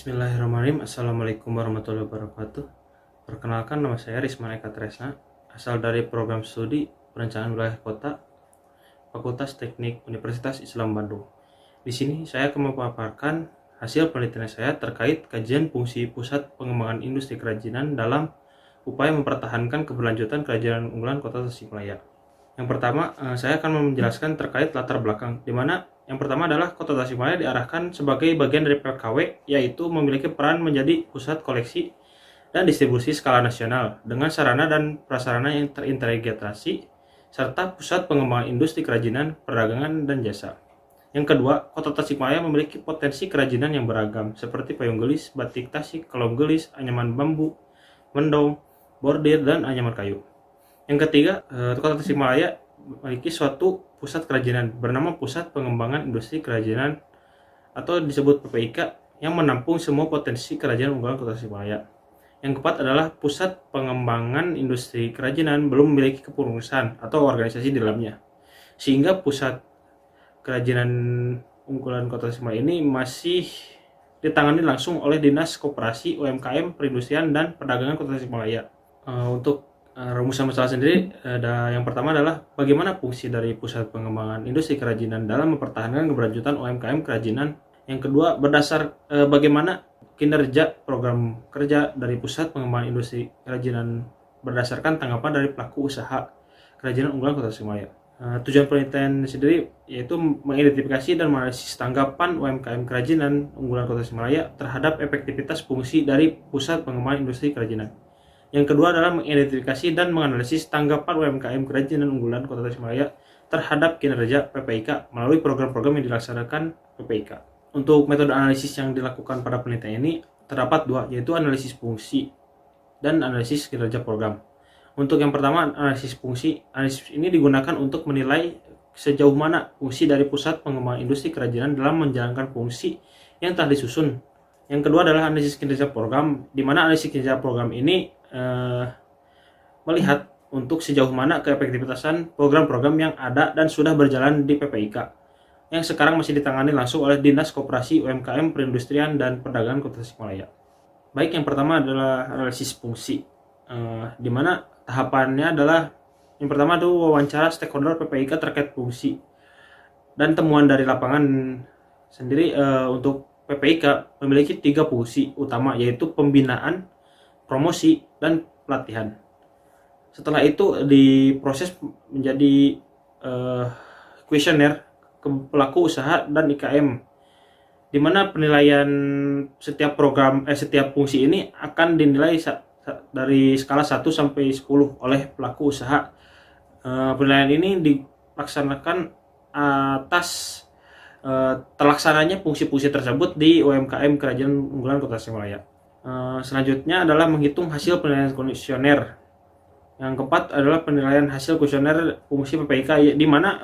Bismillahirrahmanirrahim. Assalamualaikum warahmatullahi wabarakatuh. Perkenalkan, nama saya Risman Eka Tresna, asal dari program studi Perencanaan Wilayah Kota, Fakultas Teknik Universitas Islam Bandung. Di sini saya akan memaparkan hasil penelitian saya terkait kajian fungsi pusat pengembangan industri kerajinan dalam upaya mempertahankan keberlanjutan kerajinan unggulan Kota Tasikmalaya. Yang pertama, saya akan menjelaskan terkait latar belakang, di mana yang pertama adalah Kota Tasikmalaya diarahkan sebagai bagian dari PLKW, yaitu memiliki peran menjadi pusat koleksi dan distribusi skala nasional dengan sarana dan prasarana yang terintegrasi, serta pusat pengembangan industri kerajinan, perdagangan, dan jasa. Yang kedua, Kota Tasikmalaya memiliki potensi kerajinan yang beragam, seperti payung gelis, batik Tasik, kolom gelis, anyaman bambu, mendong, bordir, dan anyaman kayu. Yang ketiga, Kota Tasikmalaya memiliki suatu pusat kerajinan bernama Pusat Pengembangan Industri Kerajinan atau disebut PPIK yang menampung semua potensi kerajinan unggulan Kota Tasikmalaya. Yang keempat adalah Pusat Pengembangan Industri Kerajinan belum memiliki kepengurusan atau organisasi di dalamnya, sehingga pusat kerajinan unggulan Kota Tasikmalaya ini masih ditangani langsung oleh Dinas Koperasi, UMKM, Perindustrian, dan Perdagangan Kota Tasikmalaya. Untuk rumusan masalah sendiri, yang pertama adalah bagaimana fungsi dari pusat pengembangan industri kerajinan dalam mempertahankan keberlanjutan UMKM kerajinan. Yang kedua, bagaimana kinerja program kerja dari pusat pengembangan industri kerajinan berdasarkan tanggapan dari pelaku usaha kerajinan unggulan Kota Tasikmalaya. Tujuan penelitian sendiri yaitu mengidentifikasi dan menganalisis tanggapan UMKM kerajinan unggulan Kota Tasikmalaya terhadap efektivitas fungsi dari pusat pengembangan industri kerajinan. Yang kedua adalah mengidentifikasi dan menganalisis tanggapan UMKM kerajinan unggulan Kota Tasikmalaya terhadap kinerja PPIK melalui program-program yang dilaksanakan PPIK. Untuk metode analisis yang dilakukan pada penelitian ini terdapat dua, yaitu analisis fungsi dan analisis kinerja program. Untuk yang pertama, analisis fungsi. Analisis ini digunakan untuk menilai sejauh mana fungsi dari pusat pengembangan industri kerajinan dalam menjalankan fungsi yang telah disusun. Yang kedua adalah analisis kinerja program, di mana analisis kinerja program ini melihat untuk sejauh mana keefektivitasan program-program yang ada dan sudah berjalan di PPIK yang sekarang masih ditangani langsung oleh Dinas Koperasi, UMKM, Perindustrian, dan Perdagangan Kota Tasikmalaya. Baik, yang pertama adalah analisis fungsi, di mana tahapannya adalah yang pertama itu wawancara stakeholder PPIK terkait fungsi dan temuan dari lapangan sendiri. Untuk PPIK memiliki 3 fungsi utama, yaitu pembinaan, promosi, dan pelatihan. Setelah itu diproses menjadi kuesioner ke pelaku usaha dan IKM, di mana penilaian setiap fungsi ini akan dinilai dari skala 1 sampai 10 oleh pelaku usaha. Penilaian ini dilaksanakan atas terlaksananya fungsi-fungsi tersebut di UMKM kerajinan unggulan Kota Tasikmalaya. Selanjutnya adalah menghitung hasil penilaian kuesioner. Yang keempat adalah penilaian hasil kuesioner fungsi PPIK, di mana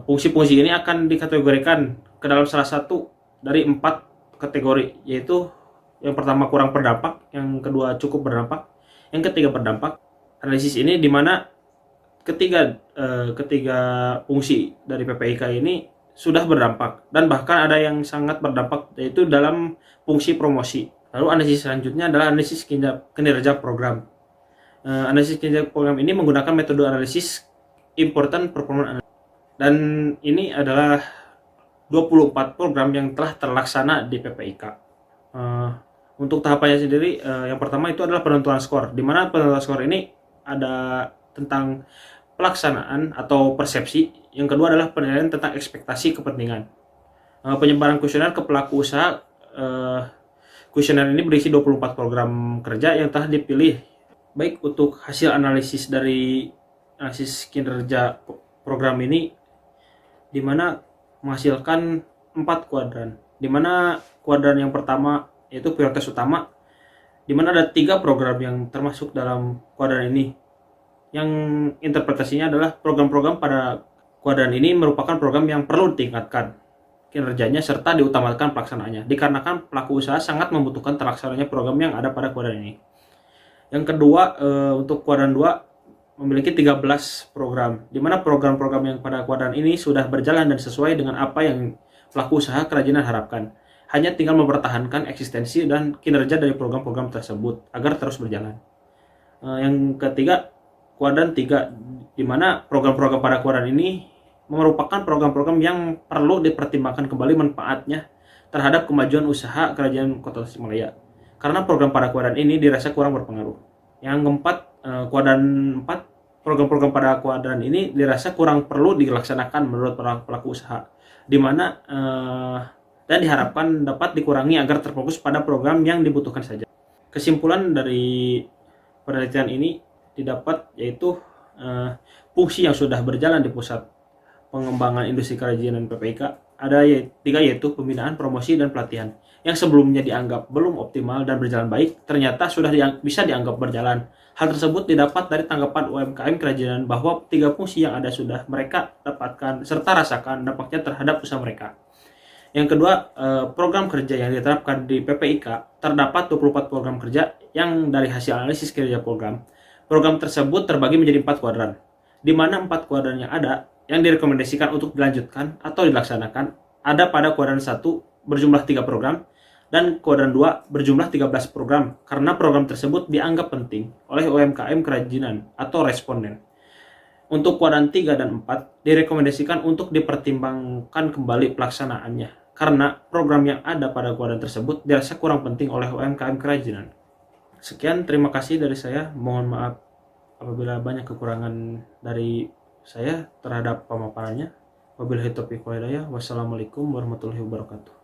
fungsi-fungsi ini akan dikategorikan ke dalam salah satu dari 4 kategori, yaitu yang pertama kurang berdampak, yang kedua cukup berdampak, yang ketiga berdampak. Analisis ini di mana ketiga fungsi dari PPIK ini sudah berdampak dan bahkan ada yang sangat berdampak, yaitu dalam fungsi promosi. Lalu analisis selanjutnya adalah analisis kinerja program. Analisis kinerja program ini menggunakan metode analisis important performance analysis, dan ini adalah 24 program yang telah terlaksana di PPIK. Untuk tahapannya sendiri, yang pertama itu adalah penentuan skor, di mana penentuan skor ini ada tentang pelaksanaan atau persepsi. Yang kedua adalah penilaian tentang ekspektasi kepentingan. Penyebaran kuesioner ke pelaku usaha. Kuesioner ini berisi 24 program kerja yang telah dipilih. Baik, untuk hasil analisis dari analisis kinerja program ini, di mana menghasilkan 4 kuadran. Di mana kuadran yang pertama yaitu prioritas utama, di mana ada 3 program yang termasuk dalam kuadran ini. Yang interpretasinya adalah program-program pada kuadran ini merupakan program yang perlu ditingkatkan kinerjanya serta diutamakan pelaksanaannya, dikarenakan pelaku usaha sangat membutuhkan terlaksananya program yang ada pada kuadran ini. Yang kedua, untuk kuadran 2 memiliki 13 program, di mana program-program yang pada kuadran ini sudah berjalan dan sesuai dengan apa yang pelaku usaha kerajinan harapkan. hanya tinggal mempertahankan eksistensi dan kinerja dari program-program tersebut agar terus berjalan. Yang ketiga, kuadran 3, di mana program-program pada kuadran ini merupakan program-program yang perlu dipertimbangkan kembali manfaatnya terhadap kemajuan usaha Kerajaan Kota Tasikmalaya. Karena program pada kuadran ini dirasa kurang berpengaruh. Yang keempat, kuadran 4, program-program pada kuadran ini dirasa kurang perlu dilaksanakan menurut para pelaku usaha, di mana dan diharapkan dapat dikurangi agar terfokus pada program yang dibutuhkan saja. Kesimpulan dari penelitian ini didapat yaitu fungsi yang sudah berjalan di pusat pengembangan industri kerajinan PPIK ada 3, yaitu pembinaan, promosi, dan pelatihan. Yang sebelumnya dianggap belum optimal dan berjalan baik, ternyata sudah bisa dianggap berjalan. Hal tersebut didapat dari tanggapan UMKM kerajinan bahwa 3 fungsi yang ada sudah mereka dapatkan serta rasakan dampaknya terhadap usaha mereka. Yang kedua, program kerja yang diterapkan di PPIK, terdapat 24 program kerja yang dari hasil analisis kinerja program. Program tersebut terbagi menjadi 4 kuadran, di mana 4 kuadran yang ada yang direkomendasikan untuk dilanjutkan atau dilaksanakan ada pada kuadran 1 berjumlah 3 program dan kuadran 2 berjumlah 13 program karena program tersebut dianggap penting oleh UMKM kerajinan atau responden. Untuk kuadran 3 dan 4 direkomendasikan untuk dipertimbangkan kembali pelaksanaannya karena program yang ada pada kuadran tersebut dirasa kurang penting oleh UMKM kerajinan. Sekian, terima kasih dari saya. Mohon maaf apabila banyak kekurangan dari saya terhadap pemaparannya. Wabillahi taufiq wal hidayah. Wassalamualaikum warahmatullahi wabarakatuh.